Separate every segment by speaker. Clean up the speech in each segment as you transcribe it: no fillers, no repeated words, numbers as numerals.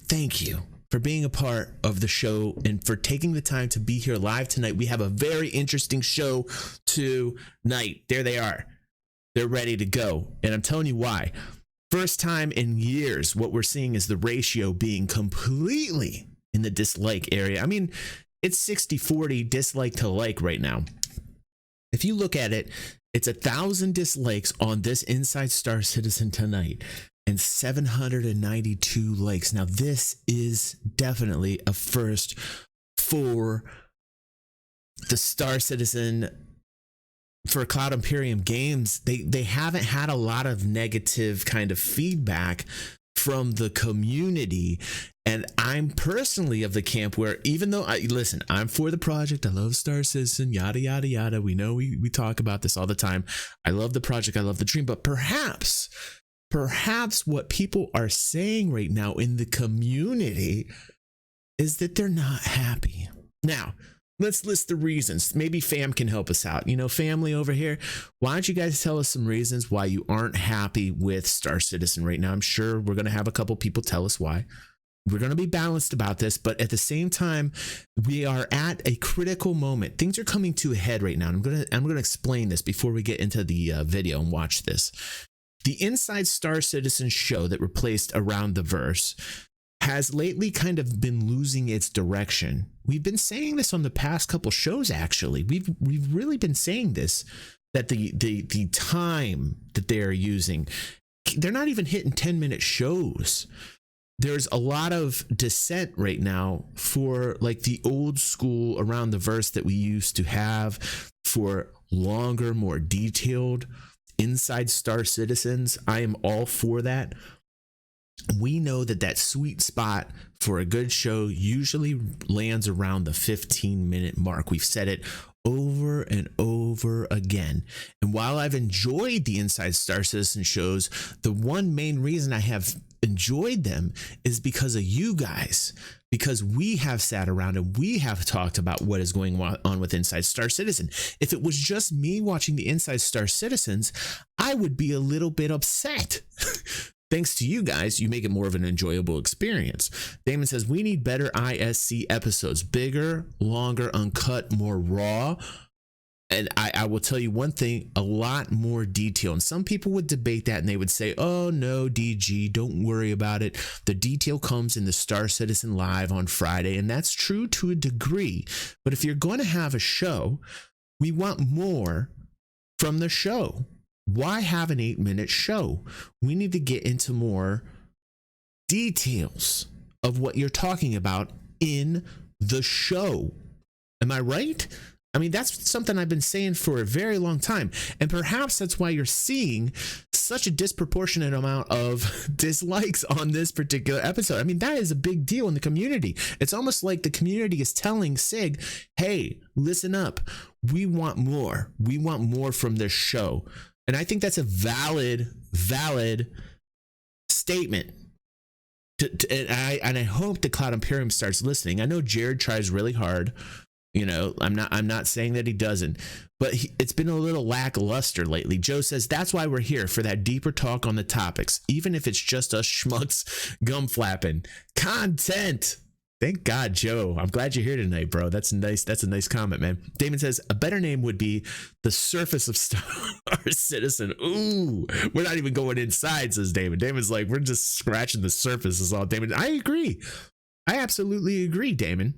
Speaker 1: thank you for being a part of the show and for taking the time to be here live tonight. We have a very interesting show tonight. There they are. They're ready to go. And I'm telling you why. First time in years, what we're seeing is the ratio being completely in the dislike area. I mean, it's 60-40 dislike to like right now. If you look at it, it's 1,000 dislikes on this Inside Star Citizen tonight and 792 likes. Now, this is definitely a first for the Star Citizen, for Cloud Imperium games. They haven't had a lot of negative kind of feedback from the community. And I'm personally of the camp where, even though I'm for the project, I love Star Citizen, yada, yada, yada. We know we talk about this all the time. I love the project. I love the dream. But perhaps what people are saying right now in the community is that they're not happy. Now, let's list the reasons. Maybe fam can help us out. Family over here, why don't you guys tell us some reasons why you aren't happy with Star Citizen right now? I'm sure we're going to have a couple people tell us why. We're going to be balanced about this, but at the same time, we are at a critical moment. Things are coming to a head right now. I'm going to explain this before we get into the video and watch this. The Inside Star Citizen show that replaced Around the Verse has lately kind of been losing its direction. We've been saying this on the past couple shows, actually. We've really been saying this, that the time that they are using, they're not even hitting 10-minute shows. There's a lot of dissent right now for like the old school Around the Verse that we used to have, for longer, more detailed Inside Star Citizens. I am all for that. We know that sweet spot for a good show usually lands around the 15-minute mark. We've said it over and over again. And while I've enjoyed the Inside Star Citizen shows, the one main reason I have enjoyed them is because of you guys, because we have sat around and we have talked about what is going on with Inside Star Citizen. If it was just me watching the Inside Star Citizens, I would be a little bit upset. Thanks to you guys, you make it more of an enjoyable experience. Damon says, we need better ISC episodes, bigger, longer, uncut, more raw. And I will tell you one thing, a lot more detail. And some people would debate that and they would say, oh no, DG, don't worry about it. The detail comes in the Star Citizen Live on Friday. And that's true to a degree. But if you're going to have a show, we want more from the show. Why have an 8-minute show? We need to get into more details of what you're talking about in the show. Am I right? I mean, that's something I've been saying for a very long time. And perhaps that's why you're seeing such a disproportionate amount of dislikes on this particular episode. I mean, that is a big deal in the community. It's almost like the community is telling SIG, hey, listen up. We want more. We want more from this show. And I think that's a valid statement. And I hope the Cloud Imperium starts listening. I know Jared tries really hard. I'm not saying that he doesn't, but it's been a little lackluster lately. Joe says that's why we're here, for that deeper talk on the topics, even if it's just us schmucks gum flapping. Content. Thank God, Joe. I'm glad you're here tonight, bro. That's nice. That's a nice comment, man. Damon says a better name would be The Surface of Star Citizen. Ooh, we're not even going inside, says Damon. Damon's like, we're just scratching the surface is all. Damon, I agree. I absolutely agree, Damon.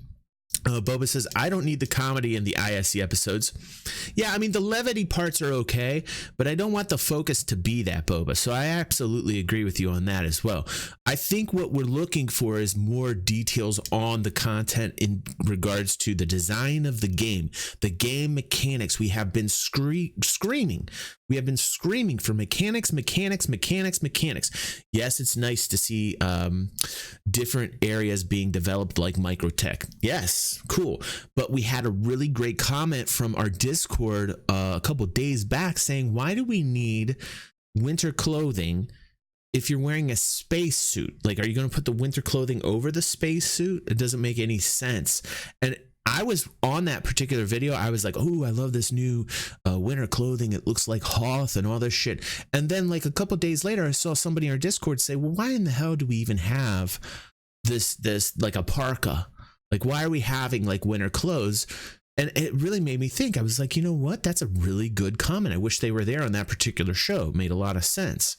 Speaker 1: Boba says, I don't need the comedy in the ISC episodes. Yeah, I mean, the levity parts are okay, but I don't want the focus to be that, Boba. So I absolutely agree with you on that as well. I think what we're looking for is more details on the content in regards to the design of the game mechanics. We have been screaming. We have been screaming for mechanics. Yes, it's nice to see different areas being developed like microtech. Yes, cool. But we had a really great comment from our Discord a couple days back saying, why do we need winter clothing if you're wearing a space suit? Like, are you going to put the winter clothing over the space suit? It doesn't make any sense. And I was on that particular video. I was like, oh, I love this new winter clothing. It looks like Hoth and all this shit. And then like a couple days later, I saw somebody in our Discord say, well, why in the hell do we even have this like a parka? Like, why are we having like winter clothes? And it really made me think. I was like, you know what? That's a really good comment. I wish they were there on that particular show. It made a lot of sense.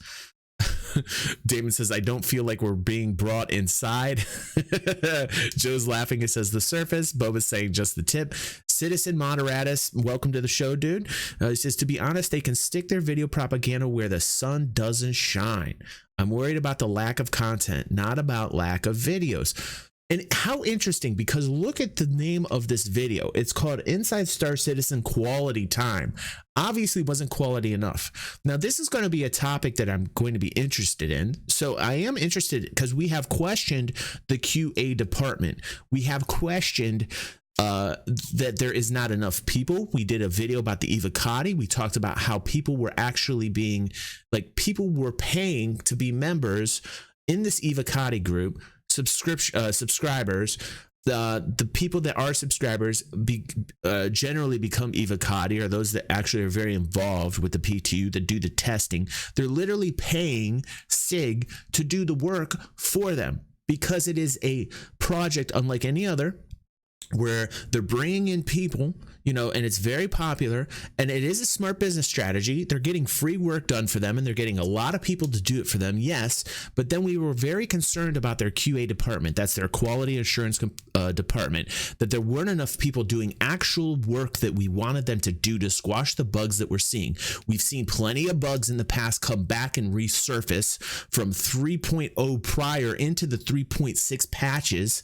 Speaker 1: Damon says, I don't feel like we're being brought inside. Joe's laughing. It says the surface. Boba's saying just the tip. Citizen Moderatus, welcome to the show, dude. He says, to be honest, they can stick their video propaganda where the sun doesn't shine. I'm worried about the lack of content, not about lack of videos. And how interesting, because look at the name of this video. It's called Inside Star Citizen Quality Time. Obviously wasn't quality enough. Now, this is going to be a topic that I'm going to be interested in. So I am interested because we have questioned the QA department. We have questioned that there is not enough people. We did a video about the Evocati. We talked about how people were actually being, like, people were paying to be members in this Evocati group. Subscribers, the people that are subscribers generally become Evocati, or those that actually are very involved with the PTU that do the testing. They're literally paying SIG to do the work for them because it is a project unlike any other, where they're bringing in people, you know, and it's very popular, and it is a smart business strategy. They're getting free work done for them, and they're getting a lot of people to do it for them, yes, but then we were very concerned about their QA department. That's their quality assurance department, that there weren't enough people doing actual work that we wanted them to do to squash the bugs that we're seeing. We've seen plenty of bugs in the past come back and resurface from 3.0 prior into the 3.6 patches.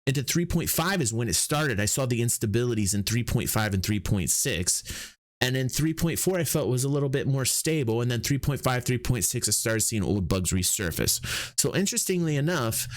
Speaker 1: Into 3.5 is when it started. I saw the instabilities in 3.5 and 3.6. And then 3.4 I felt was a little bit more stable. And then 3.5, 3.6, I started seeing old bugs resurface. So interestingly enough,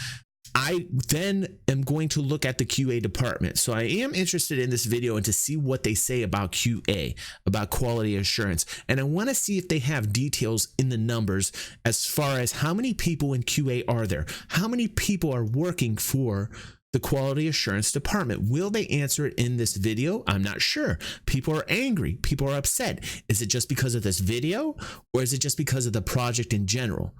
Speaker 1: I then am going to look at the QA department. So I am interested in this video and to see what they say about QA, about quality assurance. And I want to see if they have details in the numbers as far as how many people in QA are there? How many people are working for the quality assurance department? Will they answer it in this video? I'm not sure. People are angry. People are upset. Is it just because of this video, or is it just because of the project in general?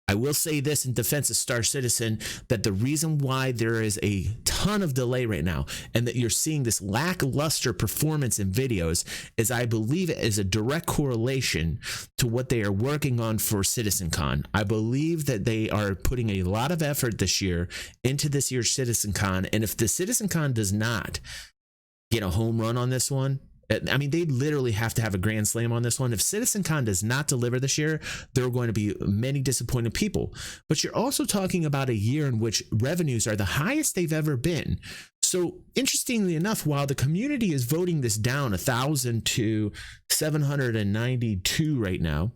Speaker 1: I will say this in defense of Star Citizen, that the reason why there is a ton of delay right now and that you're seeing this lackluster performance in videos is, I believe, it is a direct correlation to what they are working on for CitizenCon. I believe that they are putting a lot of effort this year into this year's CitizenCon, and if the CitizenCon does not get a home run on this one, I mean, they literally have to have a grand slam on this one. If CitizenCon does not deliver this year, there are going to be many disappointed people. But you're also talking about a year in which revenues are the highest they've ever been. So interestingly enough, while the community is voting this down 1,000 to 792 right now,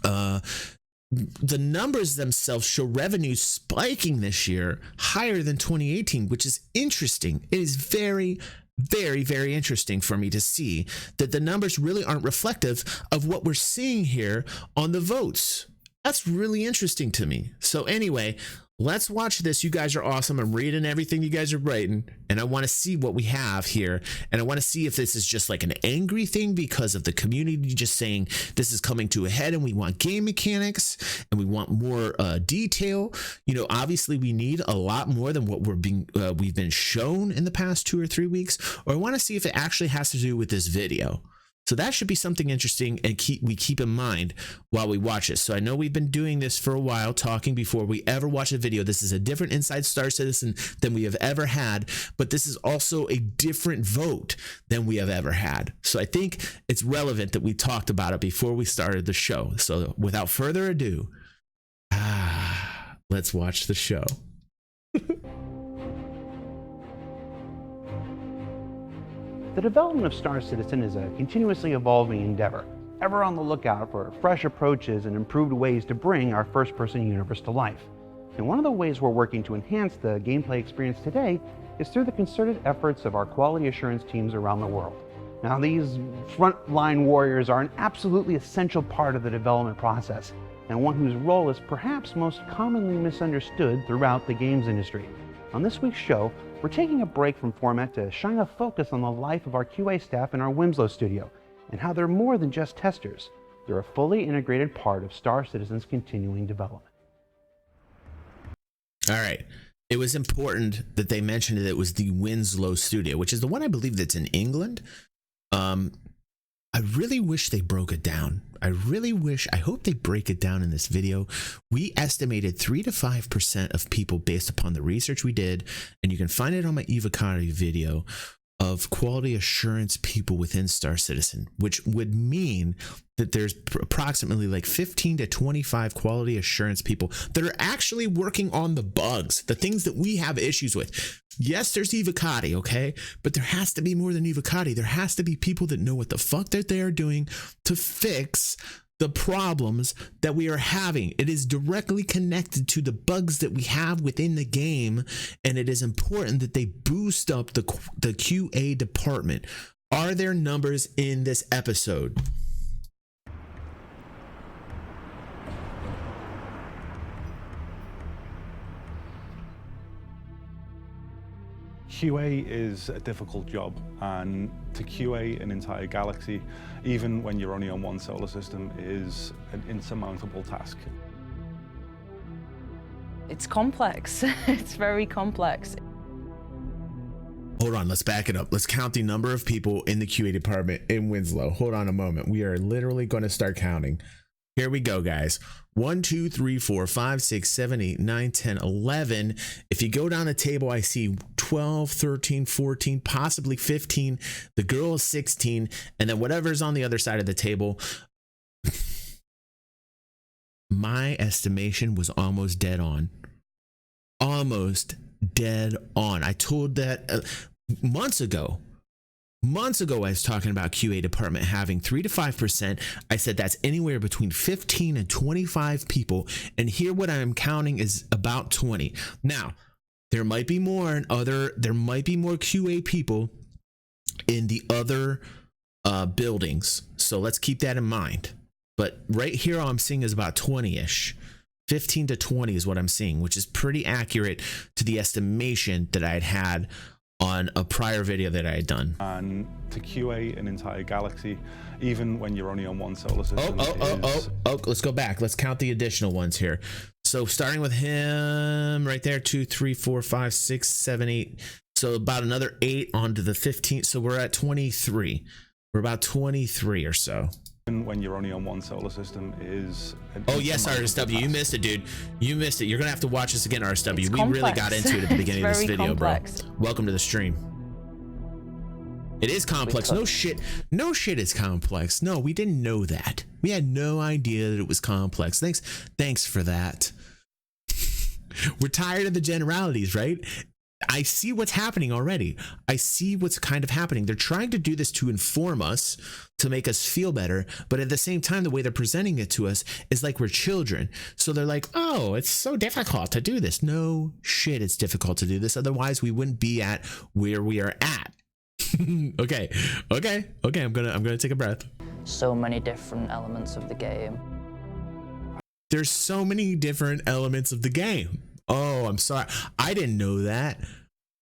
Speaker 1: the numbers themselves show revenues spiking this year higher than 2018, which is interesting. It is very, very interesting for me to see that the numbers really aren't reflective of what we're seeing here on the votes. That's really interesting to me. So anyway, let's watch this. You guys are awesome. I'm reading everything you guys are writing, and I want to see what we have here. And I want to see if this is just like an angry thing because of the community just saying this is coming to a head and we want game mechanics and we want more detail. You know, obviously we need a lot more than what we've been shown in the past 2 or 3 weeks. Or I want to see if it actually has to do with this video. So that should be something interesting and we keep in mind while we watch it. So I know we've been doing this for a while, talking before we ever watch a video. This is a different Inside Star Citizen than we have ever had, but this is also a different vote than we have ever had. So I think it's relevant that we talked about it before we started the show. So without further ado, let's watch the show.
Speaker 2: The development of Star Citizen is a continuously evolving endeavor, ever on the lookout for fresh approaches and improved ways to bring our first-person universe to life. And one of the ways we're working to enhance the gameplay experience today is through the concerted efforts of our quality assurance teams around the world. Now, these frontline warriors are an absolutely essential part of the development process, and one whose role is perhaps most commonly misunderstood throughout the games industry. On this week's show, we're taking a break from format to shine a focus on the life of our QA staff in our Winslow studio, and how they're more than just testers. They're a fully integrated part of Star Citizen's continuing development.
Speaker 1: All right. it was important that they mentioned that it was the Winslow studio, which is the one I believe that's in England. I really wish they broke it down. I hope they break it down in this video. We estimated 3 to 5% of people based upon the research we did, and you can find it on my Evocati video, of quality assurance people within Star Citizen, which would mean that there's approximately like 15 to 25 quality assurance people that are actually working on the bugs, the things that we have issues with. Yes, there's Evocati, okay? But there has to be more than Evocati. There has to be people that know what the fuck that they are doing to fix the problems that we are having. It is directly connected to the bugs that we have within the game, and it is important that they boost up the QA department. Are there numbers in this episode?
Speaker 3: QA is a difficult job, and to QA an entire galaxy, even when you're only on one solar system, is an insurmountable task.
Speaker 4: It's complex. It's very complex.
Speaker 1: Hold on, let's back it up. Let's count the number of people in the QA department in Winslow. Hold on a moment. We are literally going to start counting. Here we go, guys. 1, 2, 3, 4, 5, 6, 7, 8, 9, 10, 11. If you go down the table, I see 12, 13, 14, possibly 15. The girl is 16. And then whatever's on the other side of the table. My estimation was almost dead on. Almost dead on. I told that months ago. Months ago, I was talking about QA department having 3 to 5%. I said that's anywhere between 15 and 25 people. And here what I'm counting is about 20. Now, there might be more there might be more QA people in the other buildings. So let's keep that in mind. But right here, all I'm seeing is about 20-ish. 15 to 20 is what I'm seeing, which is pretty accurate to the estimation that I had on a prior video that I had done.
Speaker 3: And to QA an entire galaxy, even when you're only on one solar system.
Speaker 1: Let's go back. Let's count the additional ones here. So starting with him right there, 2, 3, 4, 5, 6, 7, 8. So about another 8 onto the 15. So we're at 23. We're about 23 or so.
Speaker 3: When you're only on one solar system is
Speaker 1: yes, RSW, you missed it, dude. You missed it. You're gonna have to watch this again, RSW.
Speaker 4: It's
Speaker 1: we
Speaker 4: complex.
Speaker 1: Really got into it at the beginning of this video,
Speaker 4: complex.
Speaker 1: bro. Welcome to the stream. It is complex. No shit is complex. No, we didn't know that. We had no idea that it was complex. Thanks for that. We're tired of the generalities, right? I see what's happening already. I see what's kind of happening. They're trying to do this to inform us, to make us feel better. But at the same time, the way they're presenting it to us is like we're children. So they're like, oh, it's so difficult to do this. No shit, it's difficult to do this. Otherwise, we wouldn't be at where we are at. Okay. I'm gonna take a breath.
Speaker 5: So many different elements of the game.
Speaker 1: There's so many different elements of the game. Oh, I'm sorry. I didn't know that.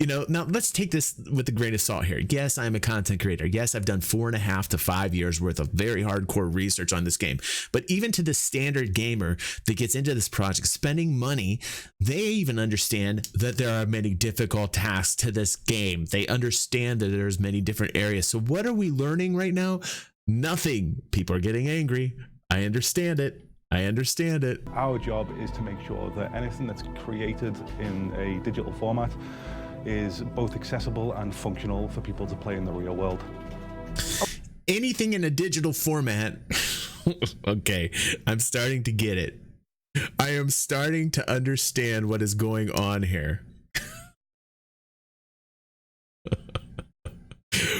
Speaker 1: Now let's take this with a grain of salt here. Yes, I'm a content creator. Yes, I've done 4.5 to 5 years worth of very hardcore research on this game. But even to the standard gamer that gets into this project, spending money, they even understand that there are many difficult tasks to this game. They understand that there's many different areas. So what are we learning right now? Nothing. People are getting angry. I understand it.
Speaker 3: Our job is to make sure that anything that's created in a digital format is both accessible and functional for people to play in the real world.
Speaker 1: Anything in a digital format. Okay, I'm starting to get it. I am starting to understand what is going on here.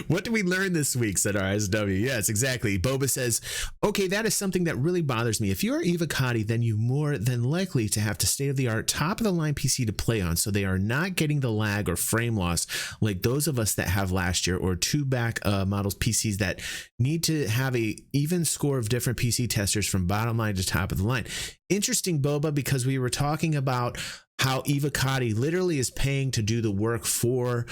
Speaker 1: What did we learn this week, said RSW. Yes, exactly. Boba says, okay, that is something that really bothers me. If you're Evocati, then you're more than likely to have to state-of-the-art, top-of-the-line PC to play on, so they are not getting the lag or frame loss like those of us that have last year, or two back models PCs that need to have a even score of different PC testers from bottom line to top of the line. Interesting, Boba, because we were talking about how Evocati literally is paying to do the work for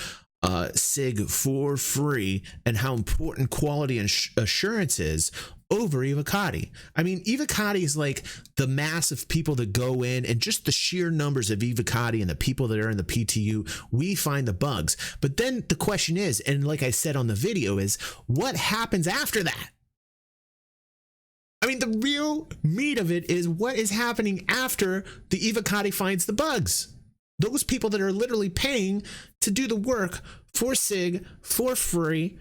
Speaker 1: SIG for free, and how important quality and assurance is over Evocati. I mean, Evocati is like the mass of people that go in, and just the sheer numbers of Evocati and the people that are in the PTU, we find the bugs. But then the question is, and like I said on the video, is what happens after that? I mean, the real meat of it is what is happening after the Evocati finds the bugs. Those people that are literally paying to do the work for SIG for free,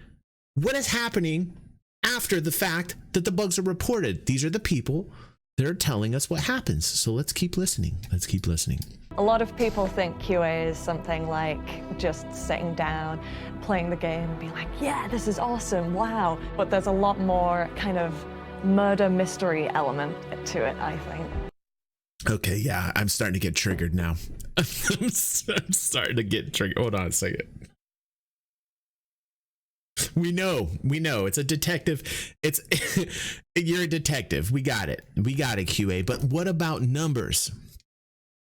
Speaker 1: what is happening after the fact that the bugs are reported? These are the people that are telling us what happens. So let's keep listening. Let's keep listening.
Speaker 4: A lot of people think QA is something like just sitting down, playing the game and being like, yeah, this is awesome, wow. But there's a lot more kind of murder mystery element to it, I think.
Speaker 1: Okay, yeah, I'm starting to get triggered now. I'm starting to get triggered. Hold on a second. We know it's a detective. It's you're a detective. We got it, QA. But what about numbers?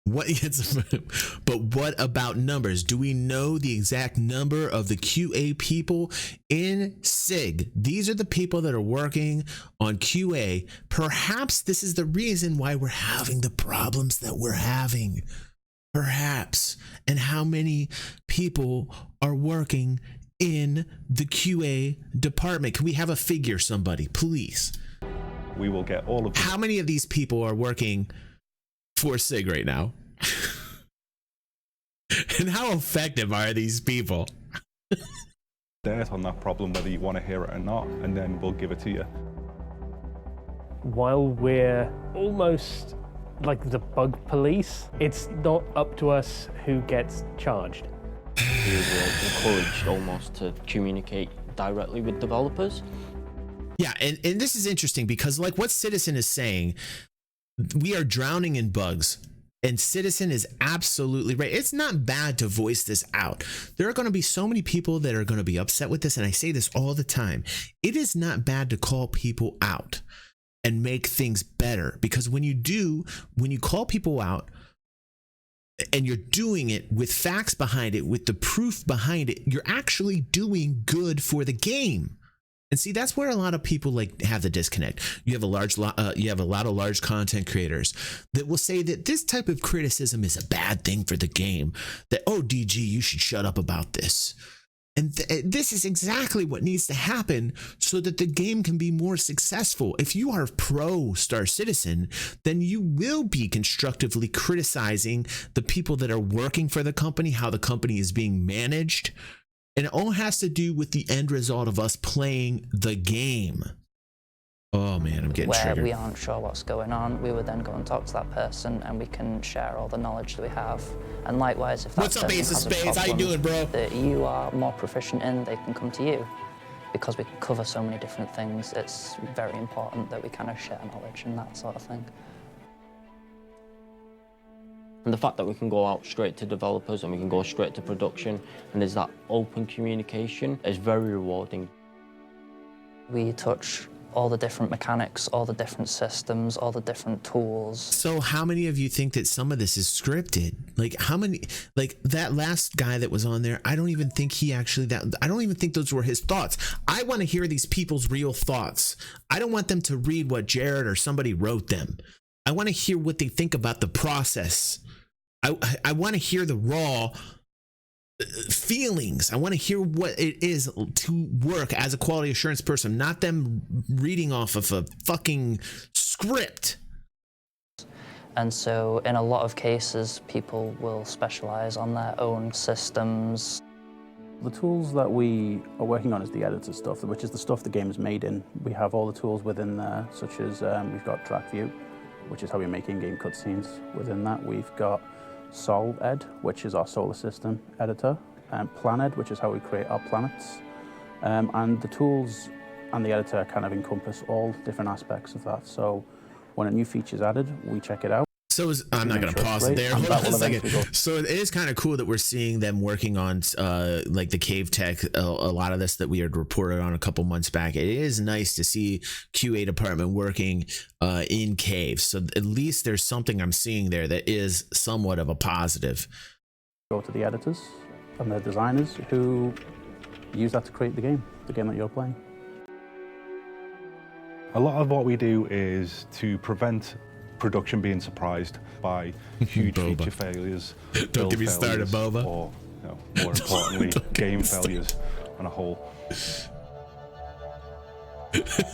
Speaker 1: But what about numbers? Do we know the exact number of the QA people in SIG? These are the people that are working on QA. Perhaps this is the reason why we're having the problems that we're having. Perhaps. And how many people are working in the QA department? Can we have a figure, somebody, please?
Speaker 3: We will get all of them.
Speaker 1: How many of these people are working for SIG right now? And how effective are these people?
Speaker 3: Dirt on that problem, whether you want to hear it or not, and then we'll give it to you.
Speaker 6: While we're almost like the bug police, it's not up to us who gets charged.
Speaker 7: We were encouraged almost to communicate directly with developers.
Speaker 1: Yeah, and this is interesting because like what Citizen is saying, we are drowning in bugs. And Citizen is absolutely right. It's not bad to voice this out. There are going to be so many people that are going to be upset with this. And I say this all the time. It is not bad to call people out and make things better. Because when you call people out and you're doing it with facts behind it, with the proof behind it, you're actually doing good for the game. And see, that's where a lot of people like have the disconnect. You have a lot of large content creators that will say that this type of criticism is a bad thing for the game. That, oh, DG, you should shut up about this. And this is exactly what needs to happen so that the game can be more successful. If you are pro Star Citizen, then you will be constructively criticizing the people that are working for the company, how the company is being managed. And it all has to do with the end result of us playing the game. Oh man, I'm getting triggered.
Speaker 5: Where we aren't sure what's going on, we would then go and talk to that person and we can share all the knowledge that we have. And likewise, if that
Speaker 1: What's up, Ace of
Speaker 5: person has a
Speaker 1: Spades? How you doing, bro?
Speaker 5: that you are more proficient in, they can come to you. Because we cover so many different things, it's very important that we kind of share knowledge and that sort of thing.
Speaker 7: And the fact that we can go out straight to developers and we can go straight to production and there's that open communication is very rewarding.
Speaker 5: We touch all the different mechanics, all the different systems, all the different tools.
Speaker 1: So how many of you think that some of this is scripted? Like how many, like that last guy that was on there, I don't even think I don't even think those were his thoughts. I want to hear these people's real thoughts. I don't want them to read what Jared or somebody wrote them. I want to hear what they think about the process. I want to hear the raw feelings. I want to hear what it is to work as a quality assurance person, not them reading off of a fucking script.
Speaker 5: And so in a lot of cases, people will specialize on their own systems.
Speaker 8: The tools that we are working on is the editor stuff, which is the stuff the game is made in. We have all the tools within there, such as we've got Track View, which is how we make in-game cutscenes. Within that, we've got SolEd, which is our solar system editor, and PlanEd, which is how we create our planets. And the tools and the editor kind of encompass all different aspects of that. So when a new feature is added, we check it out.
Speaker 1: So I'm not going to pause it there. Hold on a second. So it is kind of cool that we're seeing them working on like the cave tech, a lot of this that we had reported on a couple months back. It is nice to see QA department working in caves. So at least there's something I'm seeing there that is somewhat of a positive.
Speaker 8: Go to the editors and the designers who use that to create the game that you're playing.
Speaker 3: A lot of what we do is to prevent production being surprised by huge feature failures.
Speaker 1: Don't get me started, Boba.
Speaker 3: Or, more importantly, game failures on a whole.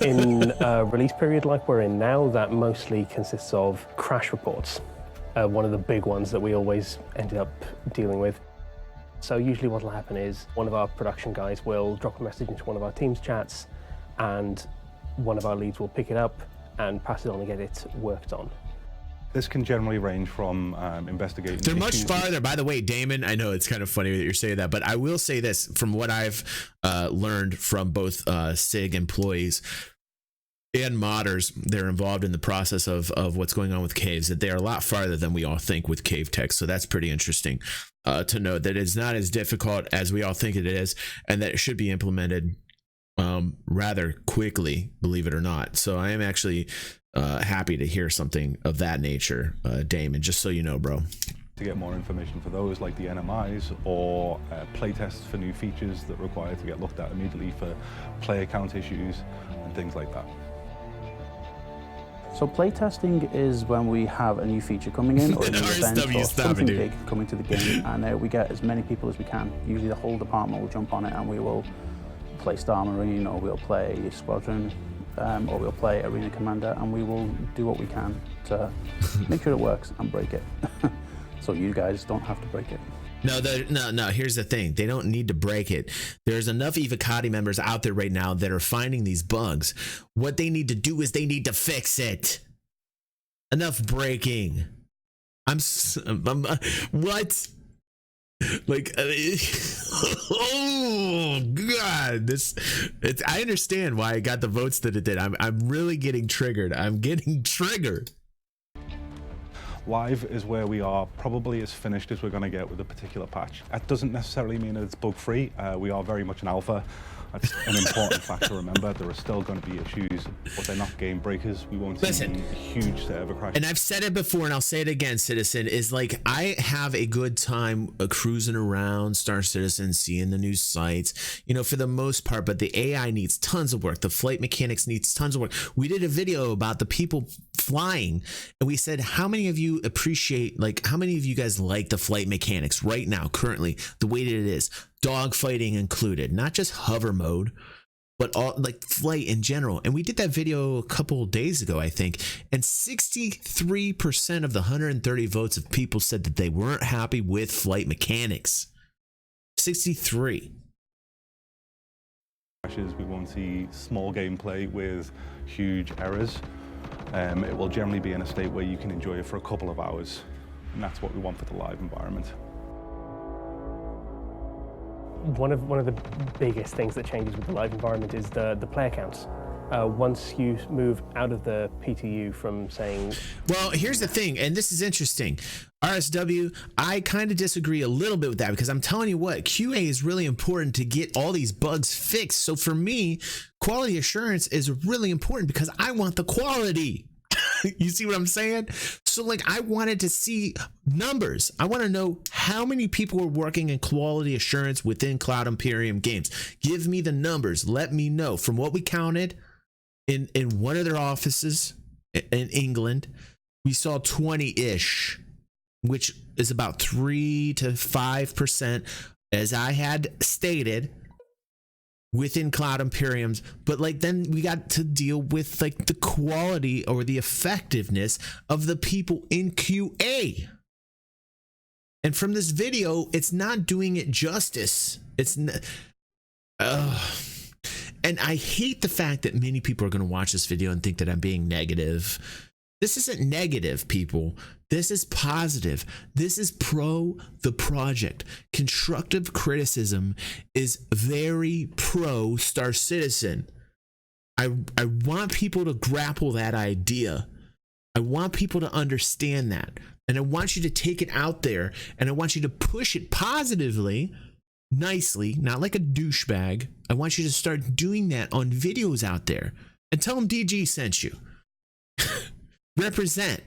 Speaker 6: In a release period like we're in now, that mostly consists of crash reports. One of the big ones that we always ended up dealing with. So usually what will happen is one of our production guys will drop a message into one of our team's chats, and one of our leads will pick it up and pass it on and get it worked on.
Speaker 3: This can generally range from investigating.
Speaker 1: They're much farther, by the way, Damon. I know it's kind of funny that you're saying that, but I will say this from what I've learned from both SIG employees and modders. They're involved in the process of what's going on with caves, that they're a lot farther than we all think with cave tech. So that's pretty interesting to know that it's not as difficult as we all think it is, and that it should be implemented rather quickly, believe it or not. So I am actually happy to hear something of that nature, Damon, just so you know, bro.
Speaker 3: To get more information for those like the NMIs or playtests for new features that require to get looked at immediately for player count issues and things like that.
Speaker 8: So playtesting is when we have a new feature coming in or a new event or something big coming to the game, and we get as many people as we can. Usually the whole department will jump on it, and we will play Star Marine, or we'll play Squadron, or we'll play Arena Commander, and we will do what we can to make sure it works and break it. So you guys don't have to break it.
Speaker 1: No, here's the thing. They don't need to break it. There's enough Evocati members out there right now that are finding these bugs. What they need to do is they need to fix it. Enough breaking. What? Like, oh God, I understand why it got the votes that it did. I'm really getting triggered. I'm getting triggered.
Speaker 3: Live is where we are probably as finished as we're going to get with a particular patch. That doesn't necessarily mean that it's bug-free. We are very much an alpha. That's an important fact to remember. There are still going to be issues, but they're not game breakers. We won't see huge server crashes.
Speaker 1: And I've said it before, and I'll say it again, Citizen, is like, I have a good time cruising around Star Citizen, seeing the new sites, for the most part, but the AI needs tons of work. The flight mechanics needs tons of work. We did a video about the people flying, and we said, how many of you appreciate, how many of you guys like the flight mechanics right now, currently, the way that it is? Dogfighting included, not just hover mode, but all flight in general. And we did that video a couple of days ago, I think, and 63% of the 130 votes of people said that they weren't happy with flight mechanics. 63.
Speaker 3: We won't see small gameplay with huge errors. It will generally be in a state where you can enjoy it for a couple of hours, and that's what we want for the live environment.
Speaker 6: One of the biggest things that changes with the live environment is the player counts. Once you move out of the PTU from saying...
Speaker 1: Well, here's the thing, and this is interesting. RSW, I kind of disagree a little bit with that, because I'm telling you what, QA is really important to get all these bugs fixed. So for me, quality assurance is really important because I want the quality. You see what I'm saying? So I wanted to see numbers. I want to know how many people are working in quality assurance within Cloud Imperium games. Give me the numbers. Let me know. From what we counted in one of their offices in England, we saw 20-ish, which is about 3 to 5%, as I had stated, within Cloud Imperiums. But then we got to deal with the quality or the effectiveness of the people in QA. And from this video, it's not doing it justice. It's not. And I hate the fact that many people are going to watch this video and think that I'm being negative. This isn't negative, people. This is positive. This is pro the project. Constructive criticism is very pro Star Citizen. I want people to grapple that idea. I want people to understand that. And I want you to take it out there, and I want you to push it positively, nicely, not like a douchebag. I want you to start doing that on videos out there, and tell them DG sent you. Represent.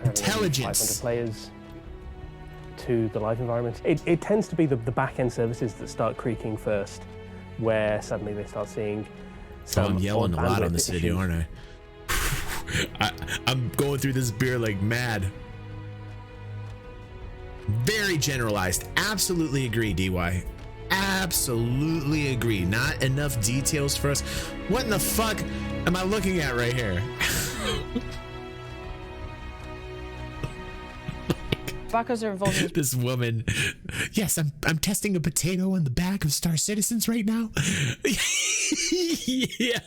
Speaker 1: Intelligence.
Speaker 6: 500 players to the live environment. It tends to be the back-end services that start creaking first, where suddenly they start seeing
Speaker 1: So I'm yelling a lot on this video, aren't I? I'm going through this beer like mad. Very generalized. Absolutely agree, DY. Absolutely agree. Not enough details for us. What in the fuck am I looking at right here?
Speaker 9: Backers are involved in
Speaker 1: this woman. Yes, I'm testing a potato on the back of Star Citizens right now. Yeah.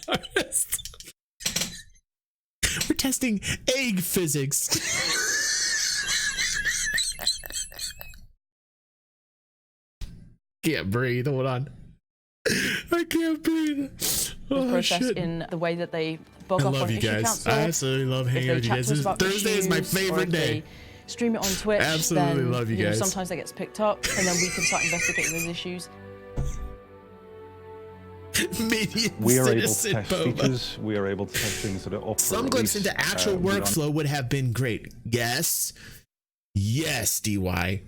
Speaker 1: We're testing egg physics. Can't breathe. Hold on. I can't breathe.
Speaker 9: the process in the way that they bug up on Issue Council.
Speaker 1: I absolutely love hanging out with you guys. Thursday is my favorite day.
Speaker 9: Stream it on Twitch.
Speaker 1: Absolutely
Speaker 9: then,
Speaker 1: love you guys.
Speaker 9: Sometimes that gets picked up, and then we can start investigating those issues.
Speaker 3: We are able to test features. We are able to test things that are up.
Speaker 1: Some glimpse into actual workflow would have been great. Yes, yes, DY,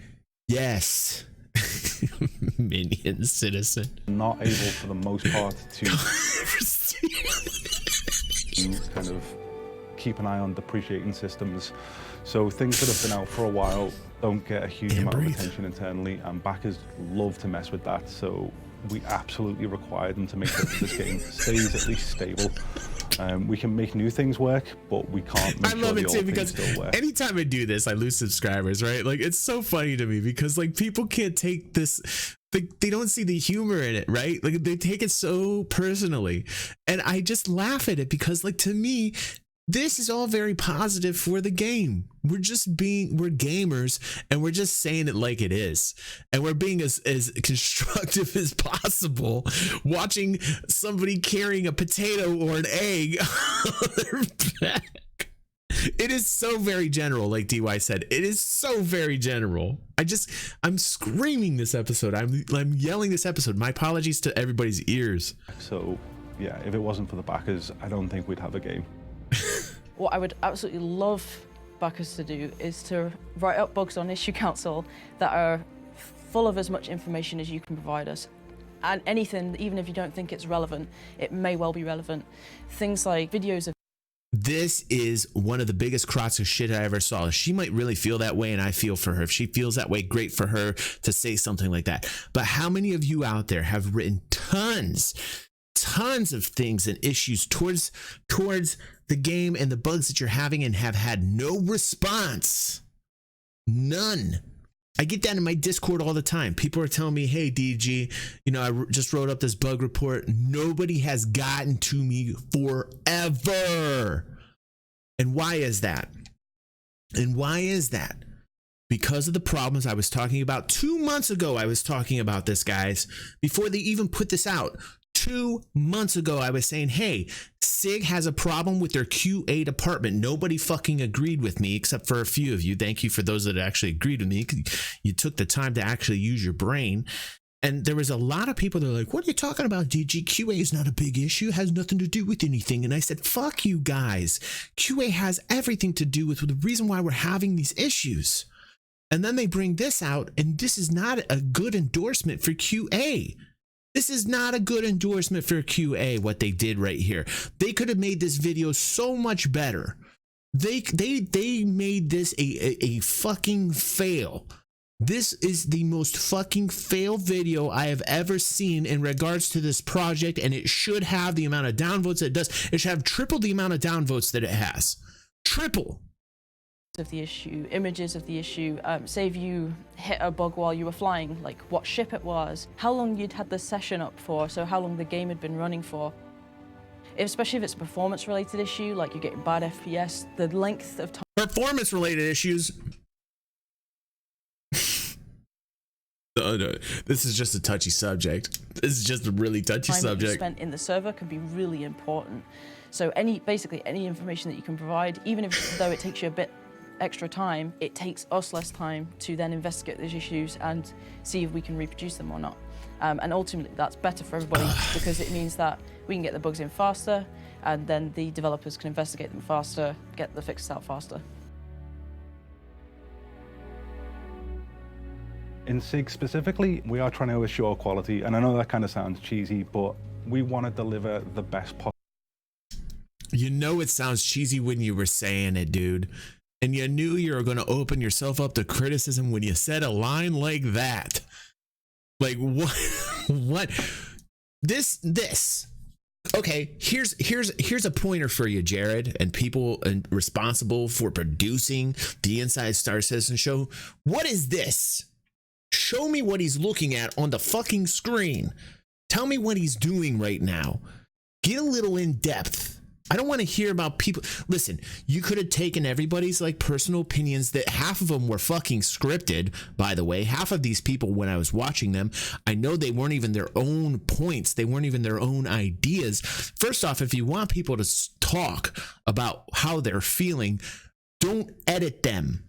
Speaker 1: yes. Minion citizen.
Speaker 3: Not able for the most part to kind of keep an eye on depreciating systems. So things that have been out for a while don't get a huge amount of attention internally, and backers love to mess with that. So we absolutely require them to make sure that this game stays at least stable. We can make new things work, but we can't make sure the old things still work.
Speaker 1: Anytime I do this, I lose subscribers, right? Like, it's so funny to me because like people can't take this, they don't see the humor in it, right? Like they take it so personally, and I just laugh at it because like to me, this is all very positive for the game. We're gamers, and we're just saying it like it is. And we're being as constructive as possible, watching somebody carrying a potato or an egg on their back. It is so very general, like DY said. It is so very general. I'm screaming this episode. I'm yelling this episode. My apologies to everybody's ears.
Speaker 3: So, yeah, if it wasn't for the backers, I don't think we'd have a game.
Speaker 9: What I would absolutely love backers to do is to write up bugs on Issue Council that are full of as much information as you can provide us. And anything, even if you don't think it's relevant, it may well be relevant. Things like videos of...
Speaker 1: This is one of the biggest crots of shit I ever saw. She might really feel that way, and I feel for her. If she feels that way, great for her to say something like that. But how many of you out there have written tons of things and issues towards the game and the bugs that you're having and have had no response? None. I get that in my Discord all the time. People are telling me, hey, DG, I just wrote up this bug report. Nobody has gotten to me forever. And why is that? Because of the problems I was talking about 2 months ago. I was talking about this, guys, before they even put this out. 2 months ago, I was saying, hey, SIG has a problem with their QA department. Nobody fucking agreed with me except for a few of you. Thank you for those that actually agreed with me. You took the time to actually use your brain. And there was a lot of people that were like, what are you talking about, DG? QA is not a big issue. It has nothing to do with anything. And I said, fuck you guys. QA has everything to do with the reason why we're having these issues. And then they bring this out, and this is not a good endorsement for QA. This is not a good endorsement for QA, what they did right here. They could have made this video so much better. They made this a fucking fail. This is the most fucking fail video I have ever seen in regards to this project, and it should have the amount of downvotes that it does. It should have triple the amount of downvotes that it has. Triple.
Speaker 9: Of the issue, images of the issue, say if you hit a bug while you were flying, like what ship it was, how long you'd had the session up for, so how long the game had been running for. Especially if it's a performance-related issue, like you're getting bad FPS, the length of time...
Speaker 1: Performance-related issues... No, this is just a touchy subject. This is just a really touchy subject.
Speaker 9: Time spent in the server can be really important. So basically any information that you can provide, even though it takes you a bit extra time, it takes us less time to then investigate those issues and see if we can reproduce them or not. And ultimately that's better for everybody because it means that we can get the bugs in faster, and then the developers can investigate them faster, get the fixes out faster.
Speaker 3: In SIG specifically, we are trying to assure quality, and I know that kind of sounds cheesy, but We want to deliver the best possible.
Speaker 1: You know it sounds cheesy when you were saying it, dude. And you knew you were going to open yourself up to criticism when you said a line like that. Like, what? What? This. Okay, here's a pointer for you, Jared, and people responsible for producing the Inside Star Citizen show. What is this? Show me what he's looking at on the fucking screen. Tell me what he's doing right now. Get a little in depth. I don't want to hear about people. Listen, you could have taken everybody's like personal opinions that half of them were fucking scripted, by the way. Half of these people, when I was watching them, I know they weren't even their own points. They weren't even their own ideas. First off, if you want people to talk about how they're feeling, don't edit them.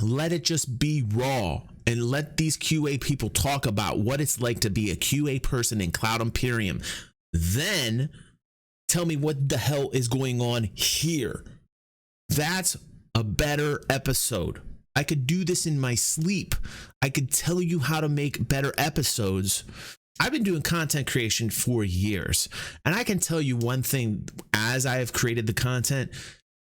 Speaker 1: Let it just be raw and let these QA people talk about what it's like to be a QA person in Cloud Imperium. Then tell me what the hell is going on here. That's a better episode. I could do this in my sleep. I could tell you how to make better episodes. I've been doing content creation for years, and I can tell you one thing as I have created the content.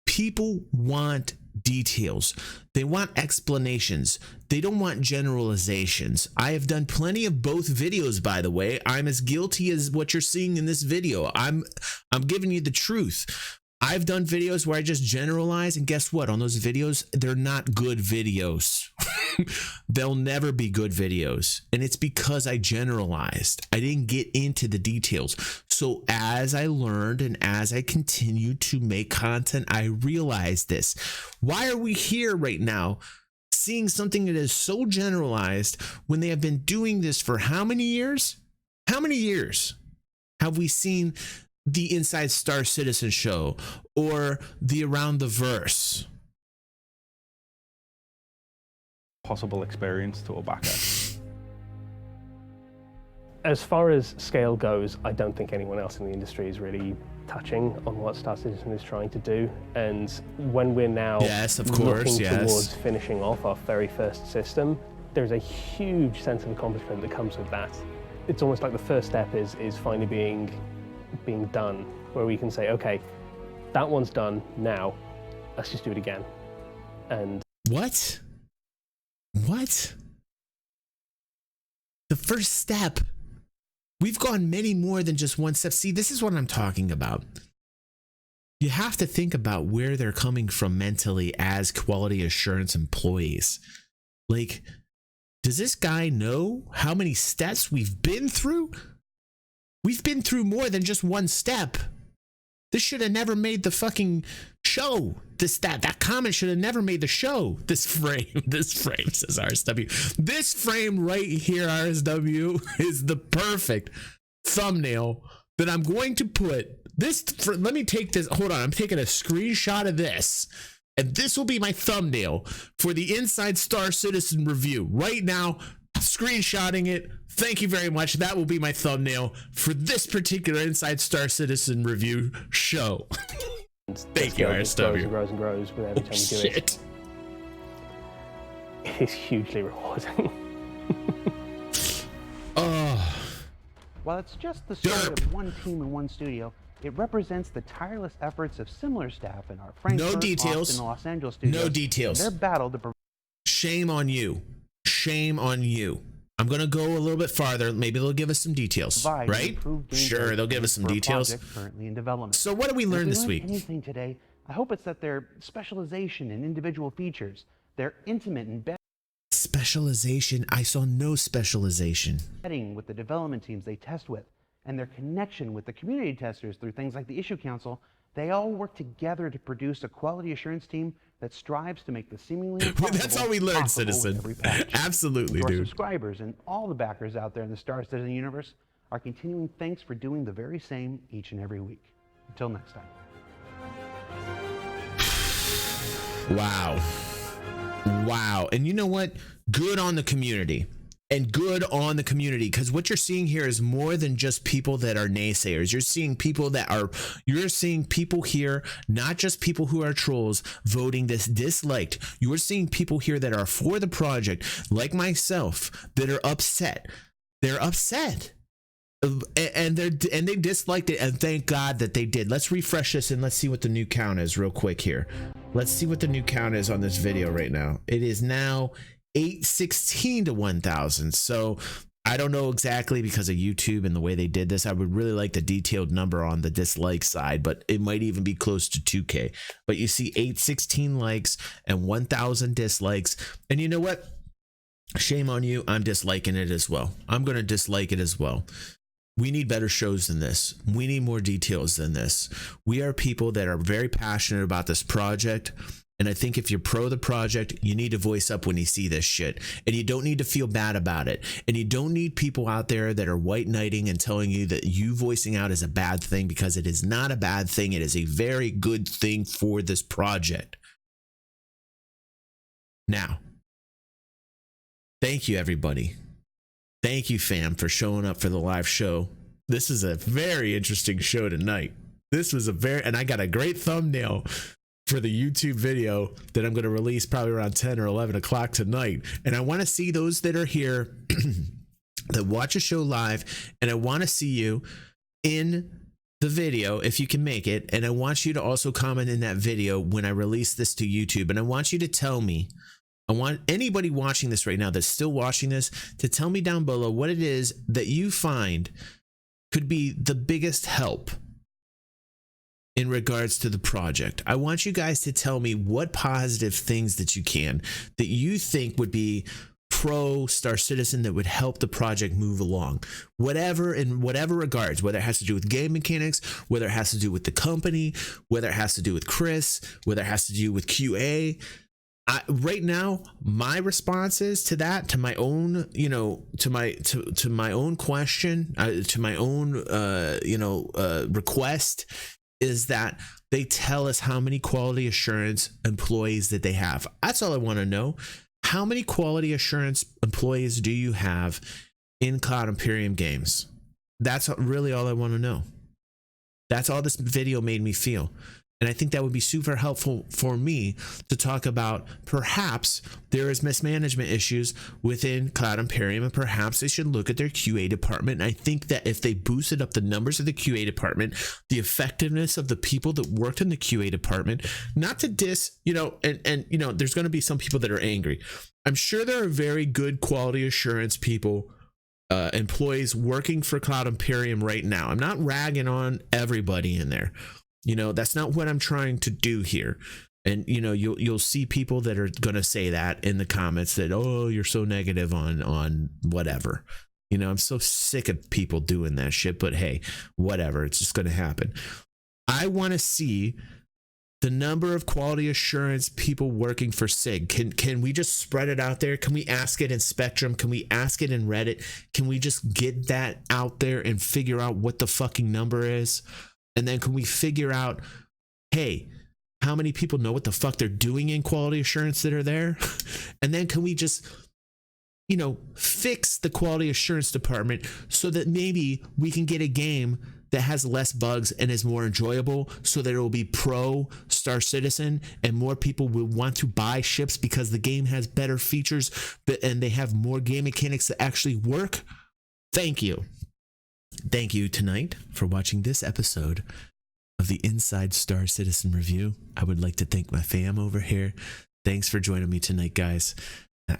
Speaker 1: People want details. They want explanations. They don't want generalizations. I have done plenty of both videos, by the way. I'm as guilty as what you're seeing in this video. I'm giving you the truth. I've done videos where I just generalize, and guess what? On those videos, they're not good videos. They'll never be good videos. And it's because I generalized. I didn't get into the details. So as I learned and as I continue to make content, I realized this. Why are we here right now seeing something that is so generalized when they have been doing this for how many years? How many years have we seen the Inside Star Citizen show or the Around the Verse?
Speaker 3: Possible experience to a backer.
Speaker 6: As far as scale goes, I don't think anyone else in the industry is really touching on what Star Citizen is trying to do. And when we're now looking towards finishing off our very first system, there's a huge sense of accomplishment that comes with that. It's almost like the first step is finally being done, where we can say, okay, that one's done, now let's just do it again. And
Speaker 1: what the first step? We've gone many more than just one step. See, this is what I'm talking about. You have to think about where they're coming from mentally as quality assurance employees. Like, does this guy know how many steps we've been through? We've been through more than just one step. This should have never made the fucking show. That comment should have never made the show. This frame says RSW. This frame right here, RSW, is the perfect thumbnail that I'm going to put this. Let me take this. Hold on. I'm taking a screenshot of this. And this will be my thumbnail for the Inside Star Citizen review. Right now, screenshotting it. Thank you very much. That will be my thumbnail for this particular Inside Star Citizen review show. Thank you, RSW.
Speaker 6: It grows and grows with every time you do it. It is hugely rewarding.
Speaker 2: While it's just the story of one team in one studio, it represents the tireless efforts of similar staff in our Frankfurt, Austin, and Los Angeles studios.
Speaker 1: No details.
Speaker 2: Their battle to.
Speaker 1: Shame on you. Shame on you. I'm going to go a little bit farther. Maybe they'll give us some details, right? Sure, they'll give us some details.
Speaker 2: Currently in development.
Speaker 1: So what did we learn this week?
Speaker 2: Anything today, I hope it's that their specialization in individual features, their intimate and
Speaker 1: specialization. I saw no specialization.
Speaker 2: With the development teams they test with, and their connection with the community testers through things like the Issue Council, they all work together to produce a quality assurance team that strives to make the seemingly impossible.
Speaker 1: That's all we learned, Citizen. Absolutely,
Speaker 2: Your
Speaker 1: dude.
Speaker 2: Subscribers and all the backers out there in the Star Citizen universe are continuing thanks for doing the very same each and every week. Until next time.
Speaker 1: Wow. And you know what? Good on the community. And good on the community, because what you're seeing here is more than just people that are naysayers. You're seeing people here, not just people who are trolls voting this disliked. You're seeing people here that are for the project, like myself, that are upset. They're upset. And they disliked it, and thank God that they did. Let's refresh this and let's see what the new count is real quick here. Let's see what the new count is on this video right now. It is now 816 to 1,000. So I don't know exactly because of YouTube and the way they did this. I would really like the detailed number on the dislike side, but it might even be close to 2K. But you see 816 likes and 1,000 dislikes. And you know what? Shame on you. I'm disliking it as well. I'm going to dislike it as well. We need better shows than this. We need more details than this. We are people that are very passionate about this project. And I think if you're pro the project, you need to voice up when you see this shit. And you don't need to feel bad about it. And you don't need people out there that are white knighting and telling you that you voicing out is a bad thing, because it is not a bad thing. It is a very good thing for this project. Now, thank you, everybody. Thank you, fam, for showing up for the live show. This is a very interesting show tonight. And I got a great thumbnail for the YouTube video that I'm going to release probably around 10 or 11 o'clock tonight. And I want to see those that are here that watch a show live, and I want to see you in the video if you can make it. And I want you to also comment in that video when I release this to YouTube. And I want you to tell me, I want anybody watching this right now that's still watching this to tell me down below what it is that you find could be the biggest help in regards to the project. I want you guys to tell me what positive things that you can, that you think would be pro Star Citizen, that would help the project move along, whatever, in whatever regards, whether it has to do with game mechanics, whether it has to do with the company, whether it has to do with Chris, whether it has to do with QA. Right now, my responses to that, to my own, to my own question, to my own, request, is that they tell us how many quality assurance employees that they have. That's all I want to know. How many quality assurance employees do you have in Cloud Imperium Games? That's really all I want to know. That's all this video made me feel. And I think that would be super helpful for me to talk about. Perhaps there is mismanagement issues within Cloud Imperium, and perhaps they should look at their QA department. And I think that if they boosted up the numbers of the QA department, the effectiveness of the people that worked in the QA department, not to diss, and there's going to be some people that are angry. I'm sure there are very good quality assurance people, employees working for Cloud Imperium right now. I'm not ragging on everybody in there. That's not what I'm trying to do here. And, you'll see people that are going to say that in the comments that, oh, you're so negative on whatever. I'm so sick of people doing that shit, but hey, whatever. It's just going to happen. I want to see the number of quality assurance people working for SIG. Can we just spread it out there? Can we ask it in Spectrum? Can we ask it in Reddit? Can we just get that out there and figure out what the fucking number is? And then can we figure out, hey, how many people know what the fuck they're doing in quality assurance that are there? And then can we just, fix the quality assurance department so that maybe we can get a game that has less bugs and is more enjoyable, so that it will be pro Star Citizen and more people will want to buy ships because the game has better features and they have more game mechanics that actually work. Thank you. Thank you tonight for watching this episode of the Inside Star Citizen Review. I would like to thank my fam over here. Thanks for joining me tonight, guys.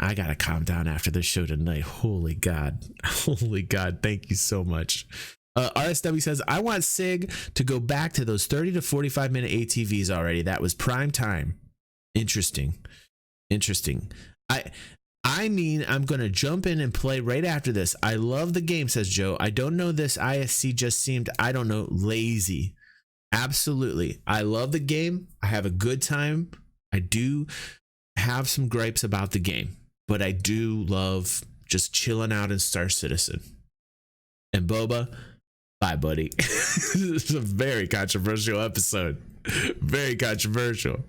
Speaker 1: I gotta calm down after this show tonight. Holy God. Thank you so much. RSW says, I want SIG to go back to those 30 to 45 minute ATVs already. That was prime time. Interesting. I mean, I'm going to jump in and play right after this. I love the game, says Joe. I don't know, this ISC just seemed, lazy. Absolutely. I love the game. I have a good time. I do have some gripes about the game, but I do love just chilling out in Star Citizen. And Boba, bye, buddy. This is a very controversial episode. Very controversial.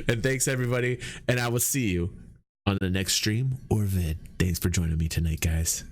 Speaker 1: And thanks, everybody. And I will see you on the next stream or vid. Thanks for joining me tonight, guys.